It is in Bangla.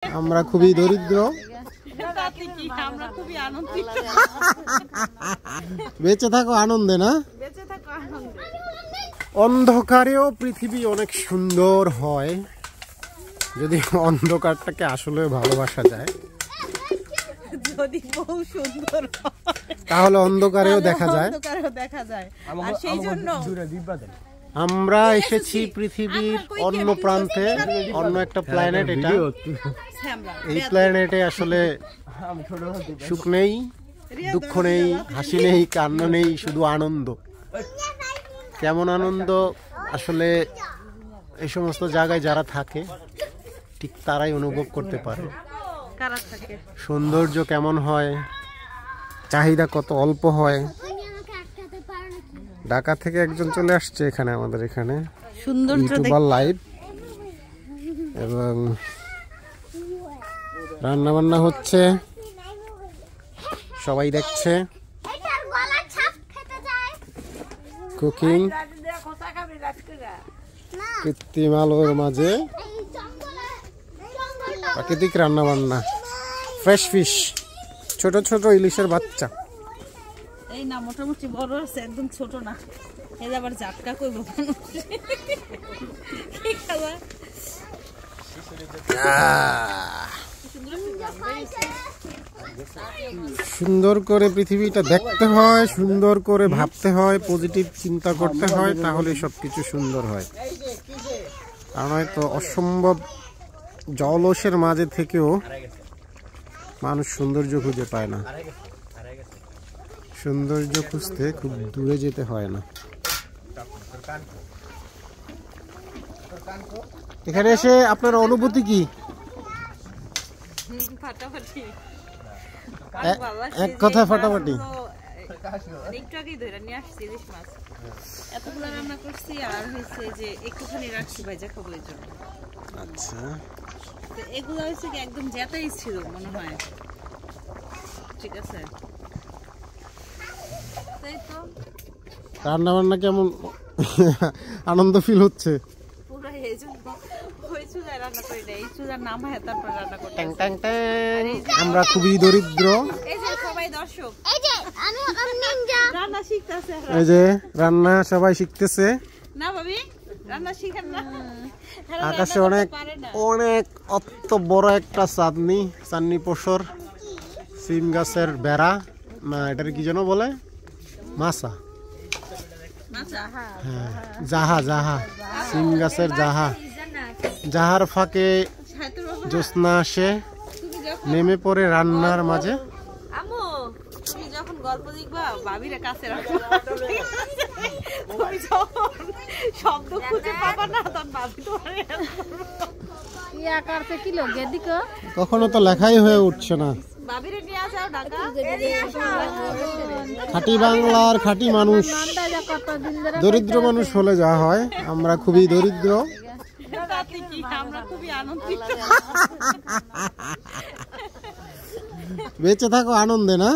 আমরা খুবই দরিদ্র, বেঁচে থাকো আনন্দে না। অন্ধকারেও পৃথিবী অনেক সুন্দর হয় যদি অন্ধকারটাকে আসলে ভালোবাসা যায়, যদি বহু সুন্দর তাহলে অন্ধকারেও দেখা যায়। আর সেই জন্য আমরা এসেছি পৃথিবীর অন্য প্রান্তে, অন্য একটা প্ল্যানেট। এটা এই প্ল্যানেটে আসলে সুখ নেই, দুঃখ নেই, হাসি নেই, কান্না নেই, শুধু আনন্দ। কেমন আনন্দ আসলে এই সমস্ত জায়গায় যারা থাকে ঠিক তারাই অনুভব করতে পারে। সৌন্দর্য কেমন হয়, চাহিদা কত অল্প হয়। ঢাকা থেকে একজন চলে আসছে এখানে, আমাদের এখানে ইউটিউবার লাইভ, এবং রান্না বান্না হচ্ছে, সবাই দেখছে। কুকিং কৃত্রিম আলোর মাঝে প্রাকৃতিক রান্না বান্না। ফ্রেশ ফিশ, ছোট ছোট ইলিশের বাচ্চা। এই না মোটামুটি বড় আছে, একদম ছোট না। এই আবার ঝাটকা কইব কি খাবা। সুন্দর করে পৃথিবীটা দেখতে হয়, সুন্দর করে ভাবতে হয়, পজিটিভ চিন্তা করতে হয়, তাহলে সবকিছু সুন্দর হয়। আর নয়তো অসম্ভব জলসের মাঝে থেকেও মানুষ সৌন্দর্য খুঁজে পায় না। সৌন্দর্য খুঁজতে খুব দূরে যেতে হয় না। এখানে এসে আপনার অনুভূতি কি? এক কথা ফাটাফাটি। একটু আগেই ধরে নিয়ে আসছি ইলিশ মাছ, এতগুলো রান্না করছি, আর হয়েছে যে একটুখানি রাখছি ভাইজা খাবো এই জন্য। আচ্ছা, তো এগুলো হয়েছে কি একদম জেতাই ছিল মনে হয়। ঠিক আছে, তাই তো। রান্না বান্না কেমন আনন্দ ফিল হচ্ছে? পুরো এই জন্য ওই চুলায় রান্না করি না, এই চুলার নাম হয় তারপর রান্না করি। আমরা খুবই দরিদ্র। এই যে সবাই দর্শক, এই যে আমি নিনজা রান্না শিখতেছে, এই যে রান্না সবাই শিখতেছে না ভাবি, রান্না শিখেন না। আকাশে অনেক অনেক অত বড় একটা চাঁদনি পশর, সিম গাছের বেড়া, না এটার কি যেন বলে, মাছা, হ্যাঁ জাহা, জাহা, সিম গাছের জাহা। জাহার ফাঁকে জ্যোৎস্না আসে, নেমে পড়ে রান্নার মাঝে। আম্মু তুমি যখন গল্প লিখবা ভাবির কাছে রাখো, তুমি যখন শব্দ খুঁজে পাবা না তখন ভাবি তোমার ইয়া করতে কি লগে দিকো। কখনো তো লেখাই হয়ে উঠছে না। ভাবিরে নিয়ে যাও ঢাকা। খাঁটি বাংলার খাঁটি মানুষ, দরিদ্র মানুষ হলে যা হয়। আমরা খুবই দরিদ্র, আমরা খুবই আনন্দিত। বেঁচে থাকো আনন্দে না।